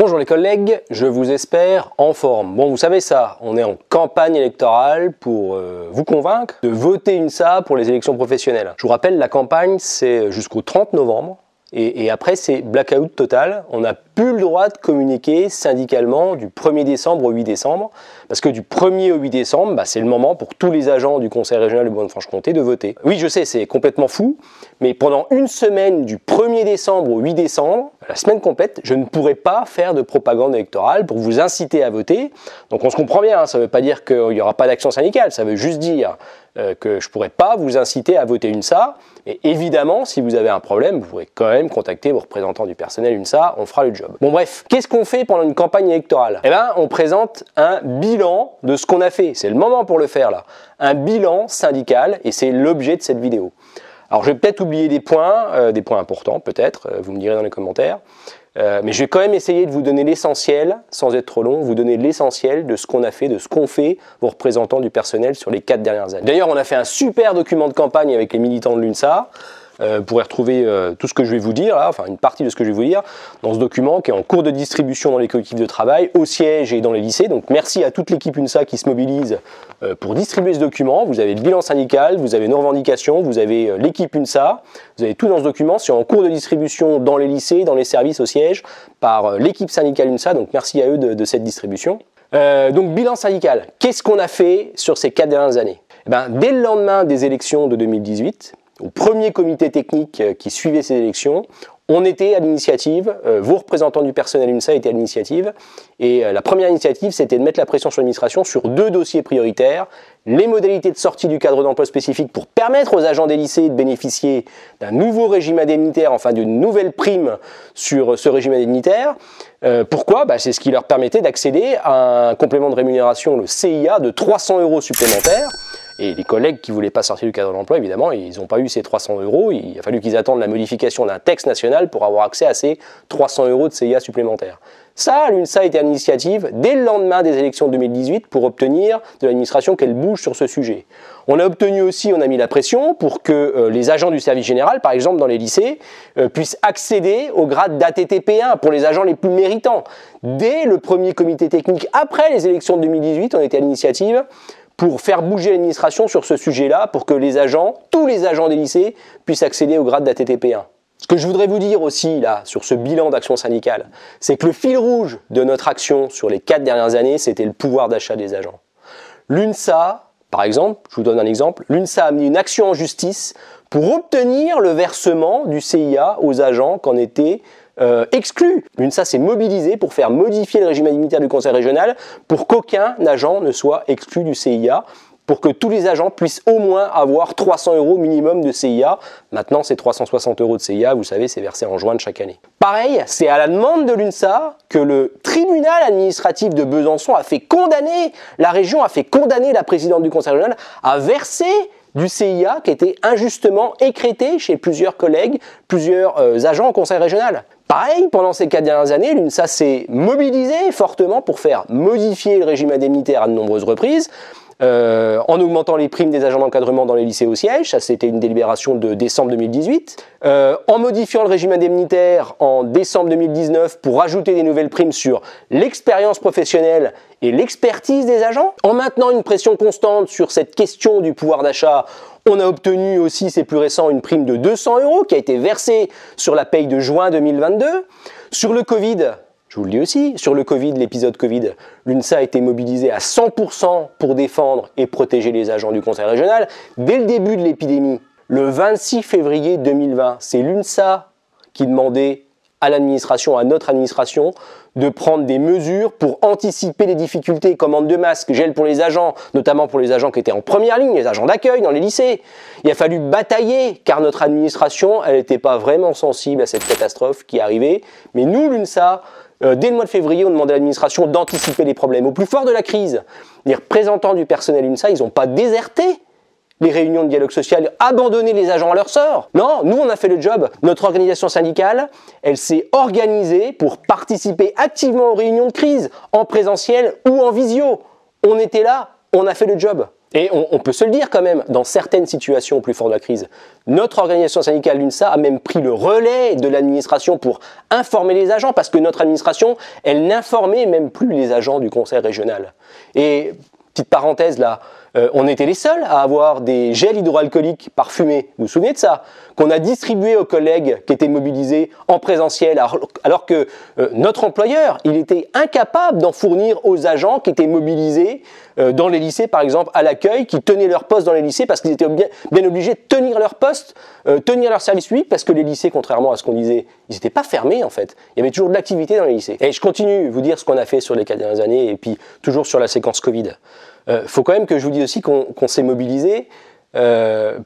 Bonjour les collègues, je vous espère en forme. Bon, vous savez ça, on est en campagne électorale pour vous convaincre de voter UNSA pour les élections professionnelles. Je vous rappelle, la campagne c'est jusqu'au 30 novembre et après c'est blackout total. On n'a plus le droit de communiquer syndicalement du 1er décembre au 8 décembre parce que du 1er au 8 décembre, c'est le moment pour tous les agents du Conseil régional de Bourgogne-Franche-Comté de voter. Oui, je sais, c'est complètement fou, mais pendant une semaine du 1er décembre au 8 décembre, la semaine complète, je ne pourrai pas faire de propagande électorale pour vous inciter à voter. Donc on se comprend bien, hein, ça ne veut pas dire qu'il n'y aura pas d'action syndicale, ça veut juste dire que je ne pourrai pas vous inciter à voter UNSA. Et évidemment, si vous avez un problème, vous pourrez quand même contacter vos représentants du personnel UNSA, on fera le job. Bon bref, qu'est-ce qu'on fait pendant une campagne électorale? Eh bien, on présente un bilan de ce qu'on a fait. C'est le moment pour le faire là. Un bilan syndical et c'est l'objet de cette vidéo. Alors je vais peut-être oublier des points importants peut-être, vous me direz dans les commentaires. Mais je vais quand même essayer de vous donner l'essentiel, sans être trop long, vous donner l'essentiel de ce qu'on a fait, de ce qu'ont fait vos représentants du personnel sur les 4 dernières années. D'ailleurs, on a fait un super document de campagne avec les militants de l'UNSA. Vous pourrez retrouver tout ce que je vais vous dire, là, enfin une partie de ce que je vais vous dire, dans ce document qui est en cours de distribution dans les collectifs de travail, au siège et dans les lycées. Donc merci à toute l'équipe UNSA qui se mobilise pour distribuer ce document. Vous avez le bilan syndical, vous avez nos revendications, vous avez l'équipe UNSA, vous avez tout dans ce document. C'est en cours de distribution dans les lycées, dans les services au siège, par l'équipe syndicale UNSA. Donc merci à eux de cette distribution. Donc bilan syndical, qu'est-ce qu'on a fait sur ces 4 dernières années? Dès le lendemain des élections de 2018, au premier comité technique qui suivait ces élections, on était à l'initiative, vos représentants du personnel UNSA étaient à l'initiative, et la première initiative c'était de mettre la pression sur l'administration sur 2 dossiers prioritaires, les modalités de sortie du cadre d'emploi spécifique pour permettre aux agents des lycées de bénéficier d'un nouveau régime indemnitaire, enfin d'une nouvelle prime sur ce régime indemnitaire. Pourquoi? C'est ce qui leur permettait d'accéder à un complément de rémunération, le CIA, de 300 € supplémentaires. Et les collègues qui ne voulaient pas sortir du cadre d'emploi, évidemment, ils n'ont pas eu ces 300 €. Il a fallu qu'ils attendent la modification d'un texte national pour avoir accès à ces 300 € de CIA supplémentaires. Ça, l'UNSA était à l'initiative dès le lendemain des élections de 2018 pour obtenir de l'administration qu'elle bouge sur ce sujet. On a obtenu aussi, on a mis la pression pour que les agents du service général, par exemple dans les lycées, puissent accéder au grade d'ATTP1 pour les agents les plus méritants. Dès le premier comité technique, après les élections de 2018, on était à l'initiative pour faire bouger l'administration sur ce sujet-là, pour que les agents, tous les agents des lycées, puissent accéder au grade d'ATTP1. Ce que je voudrais vous dire aussi, là, sur ce bilan d'action syndicale, c'est que le fil rouge de notre action sur les 4 dernières années, c'était le pouvoir d'achat des agents. L'UNSA, par exemple, je vous donne un exemple, l'UNSA a mis une action en justice pour obtenir le versement du CIA aux agents qu'en étaient exclus. L'UNSA s'est mobilisée pour faire modifier le régime indemnitaire du Conseil régional pour qu'aucun agent ne soit exclu du CIA, pour que tous les agents puissent au moins avoir 300 € minimum de CIA. Maintenant, c'est 360 € de CIA, vous savez, c'est versé en juin de chaque année. Pareil, c'est à la demande de l'UNSA que le tribunal administratif de Besançon a fait condamner, la région a fait condamner la présidente du Conseil régional à verser du CIA qui était injustement écrété chez plusieurs collègues, plusieurs agents au Conseil régional. Pareil, pendant ces 4 dernières années, l'UNSA s'est mobilisée fortement pour faire modifier le régime indemnitaire à de nombreuses reprises, en augmentant les primes des agents d'encadrement dans les lycées au siège, ça c'était une délibération de décembre 2018, en modifiant le régime indemnitaire en décembre 2019 pour ajouter des nouvelles primes sur l'expérience professionnelle et l'expertise des agents, en maintenant une pression constante sur cette question du pouvoir d'achat. On a obtenu aussi, c'est plus récent, une prime de 200 € qui a été versée sur la paye de juin 2022. Sur le Covid, je vous le dis aussi, sur le Covid, l'épisode Covid, l'UNSA a été mobilisée à 100% pour défendre et protéger les agents du Conseil régional. Dès le début de l'épidémie, le 26 février 2020, c'est l'UNSA qui demandait à l'administration, à notre administration, de prendre des mesures pour anticiper les difficultés, commande de masques, gel pour les agents, notamment pour les agents qui étaient en première ligne, les agents d'accueil dans les lycées. Il a fallu batailler, car notre administration, elle n'était pas vraiment sensible à cette catastrophe qui arrivait. Mais nous, l'UNSA, dès le mois de février, on demandait à l'administration d'anticiper les problèmes. Au plus fort de la crise, les représentants du personnel UNSA, ils n'ont pas déserté les réunions de dialogue social, abandonner les agents à leur sort. Non, nous on a fait le job. Notre organisation syndicale, elle s'est organisée pour participer activement aux réunions de crise, en présentiel ou en visio. On était là, on a fait le job. Et on peut se le dire quand même, dans certaines situations au plus fort de la crise, notre organisation syndicale, l'UNSA, a même pris le relais de l'administration pour informer les agents, parce que notre administration, elle n'informait même plus les agents du conseil régional. Et, petite parenthèse là, on était les seuls à avoir des gels hydroalcooliques parfumés, vous vous souvenez de ça, qu'on a distribué aux collègues qui étaient mobilisés en présentiel, alors que notre employeur, il était incapable d'en fournir aux agents qui étaient mobilisés dans les lycées, par exemple, à l'accueil, qui tenaient leur poste dans les lycées parce qu'ils étaient bien obligés de tenir leur poste, tenir leur service public, parce que les lycées, contrairement à ce qu'on disait, ils n'étaient pas fermés en fait. Il y avait toujours de l'activité dans les lycées. Et je continue à vous dire ce qu'on a fait sur les 4 dernières années, et puis toujours sur la séquence Covid. Faut quand même que je vous dise aussi qu'on s'est mobilisé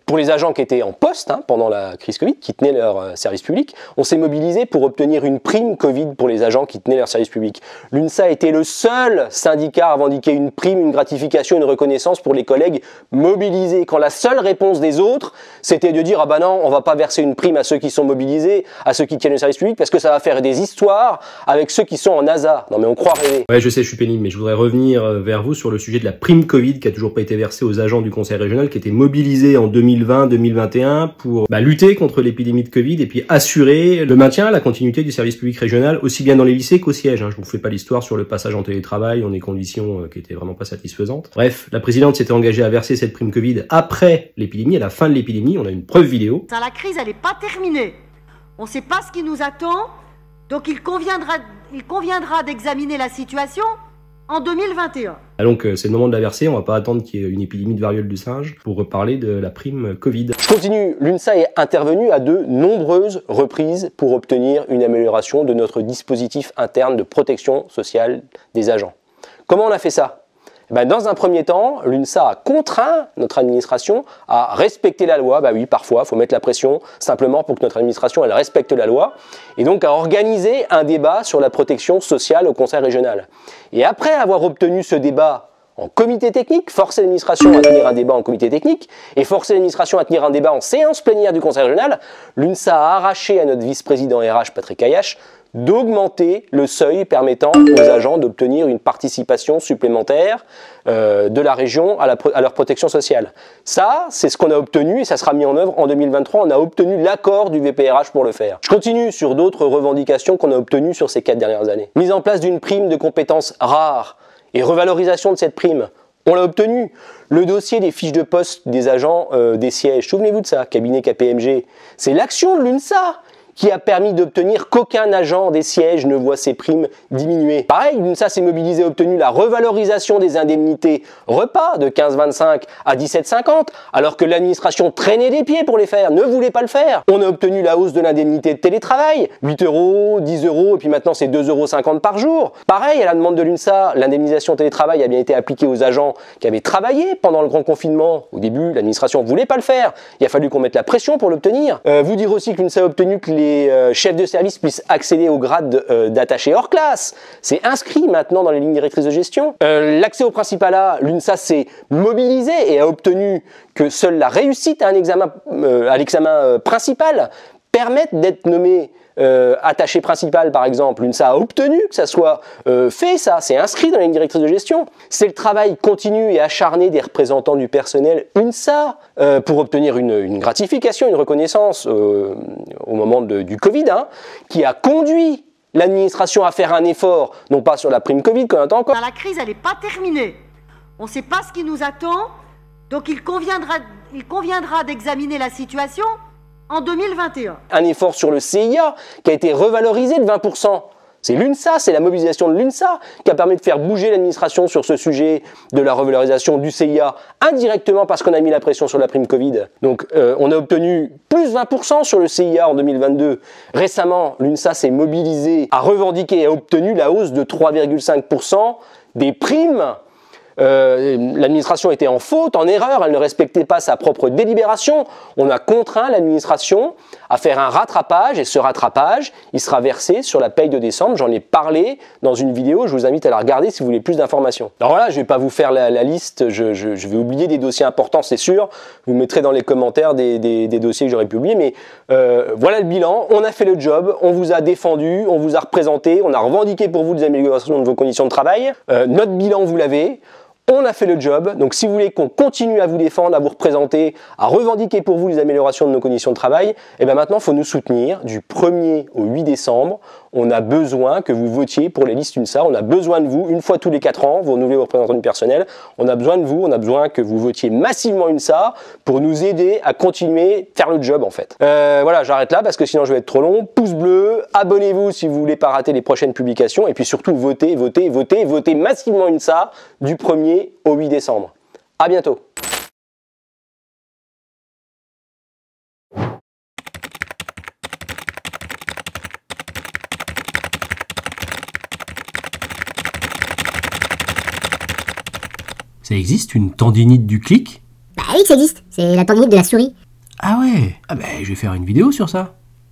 pour les agents qui étaient en poste pendant la crise Covid, qui tenaient leur service public. On s'est mobilisé pour obtenir une prime Covid pour les agents qui tenaient leur service public. L'UNSA était le seul syndicat à revendiquer une prime, une gratification, une reconnaissance pour les collègues mobilisés. Quand la seule réponse des autres, c'était de dire « Ah ben non, on va pas verser une prime à ceux qui sont mobilisés, à ceux qui tiennent le service public, parce que ça va faire des histoires avec ceux qui sont en ASA. » Non mais on croit rêver. Ouais, je sais, je suis pénible, mais je voudrais revenir vers vous sur le sujet de la prime Covid qui a toujours pas été versée aux agents du conseil régional qui étaient mobilisés en 2020-2021 pour lutter contre l'épidémie de Covid et puis assurer le maintien, la continuité du service public régional, aussi bien dans les lycées qu'au siège. Je vous fais pas l'histoire sur le passage en télétravail, dans des conditions qui étaient vraiment pas satisfaisantes. Bref, la présidente s'était engagée à verser cette prime Covid après l'épidémie, à la fin de l'épidémie. On a une preuve vidéo. La crise, elle n'est pas terminée. On ne sait pas ce qui nous attend, donc il conviendra d'examiner la situation en 2021. Donc c'est le moment de la verser, on va pas attendre qu'il y ait une épidémie de variole du singe pour reparler de la prime Covid. Je continue, l'UNSA est intervenue à de nombreuses reprises pour obtenir une amélioration de notre dispositif interne de protection sociale des agents. Comment on a fait ça ? Dans un premier temps, l'UNSA a contraint notre administration à respecter la loi. Oui, parfois, il faut mettre la pression simplement pour que notre administration elle respecte la loi. Et donc à organiser un débat sur la protection sociale au conseil régional. Et après avoir obtenu ce débat en comité technique, forcer l'administration à tenir un débat en comité technique et forcer l'administration à tenir un débat en séance plénière du conseil régional, l'UNSA a arraché à notre vice-président RH, Patrick Ayache, d'augmenter le seuil permettant aux agents d'obtenir une participation supplémentaire de la région à leur protection sociale. Ça, c'est ce qu'on a obtenu et ça sera mis en œuvre en 2023. On a obtenu l'accord du VPRH pour le faire. Je continue sur d'autres revendications qu'on a obtenues sur ces 4 dernières années. Mise en place d'une prime de compétences rares et revalorisation de cette prime. On l'a obtenu. Le dossier des fiches de poste des agents des sièges, souvenez-vous de ça, cabinet KPMG, c'est l'action de l'UNSA qui a permis d'obtenir qu'aucun agent des sièges ne voit ses primes diminuer. Pareil, l'UNSA s'est mobilisé, a obtenu la revalorisation des indemnités repas de 15,25 à 17,50, alors que l'administration traînait des pieds pour les faire, ne voulait pas le faire. On a obtenu la hausse de l'indemnité de télétravail, 8 €, 10 €, et puis maintenant c'est 2,50 € par jour. Pareil, à la demande de l'UNSA, l'indemnisation télétravail a bien été appliquée aux agents qui avaient travaillé pendant le grand confinement. Au début, l'administration ne voulait pas le faire. Il a fallu qu'on mette la pression pour l'obtenir. Vous dire aussi que l'UNSA a obtenu que les chefs de service puissent accéder au grade d'attaché hors classe. C'est inscrit maintenant dans les lignes directrices de gestion. L'accès au Principalat, l'UNSA s'est mobilisée et a obtenu que seule la réussite à l'examen principal permette d'être nommé attaché principal par exemple. L'UNSA a obtenu que ça soit fait, ça, c'est inscrit dans les lignes directrices de gestion. C'est le travail continu et acharné des représentants du personnel UNSA pour obtenir une gratification, une reconnaissance au moment du Covid, qui a conduit l'administration à faire un effort, non pas sur la prime Covid qu'on attend encore. La crise, elle n'est pas terminée. On ne sait pas ce qui nous attend, donc il conviendra d'examiner la situation en 2021. Un effort sur le CIA qui a été revalorisé de 20%. C'est l'UNSA, c'est la mobilisation de l'UNSA qui a permis de faire bouger l'administration sur ce sujet de la revalorisation du CIA, indirectement parce qu'on a mis la pression sur la prime Covid. Donc on a obtenu plus 20% sur le CIA en 2022. Récemment, l'UNSA s'est mobilisée, a revendiqué et a obtenu la hausse de 3,5% des primes. L'administration était en faute, en erreur, elle ne respectait pas sa propre délibération. On a contraint l'administration à faire un rattrapage et ce rattrapage, il sera versé sur la paye de décembre. J'en ai parlé dans une vidéo, je vous invite à la regarder si vous voulez plus d'informations. Alors voilà, je ne vais pas vous faire la liste, je vais oublier des dossiers importants, c'est sûr. Vous mettrez dans les commentaires des dossiers que j'aurais pu oublier, mais voilà le bilan. On a fait le job, on vous a défendu, on vous a représenté, on a revendiqué pour vous des améliorations de vos conditions de travail. Notre bilan, vous l'avez. On a fait le job, donc si vous voulez qu'on continue à vous défendre, à vous représenter, à revendiquer pour vous les améliorations de nos conditions de travail, et bien maintenant il faut nous soutenir du 1er au 8 décembre. On a besoin que vous votiez pour les listes UNSA, on a besoin de vous, une fois tous les 4 ans, vous renouvelez vos représentants du personnel, on a besoin de vous, on a besoin que vous votiez massivement UNSA pour nous aider à continuer, faire le job en fait. Voilà, j'arrête là parce que sinon je vais être trop long. Pouce bleu, abonnez-vous si vous voulez pas rater les prochaines publications, et puis surtout votez, votez, votez, votez massivement UNSA du 1er au 8 décembre. À bientôt. Ça existe une tendinite du clic? Bah oui que ça existe, c'est la tendinite de la souris. Ah ouais, ah bah je vais faire une vidéo sur ça.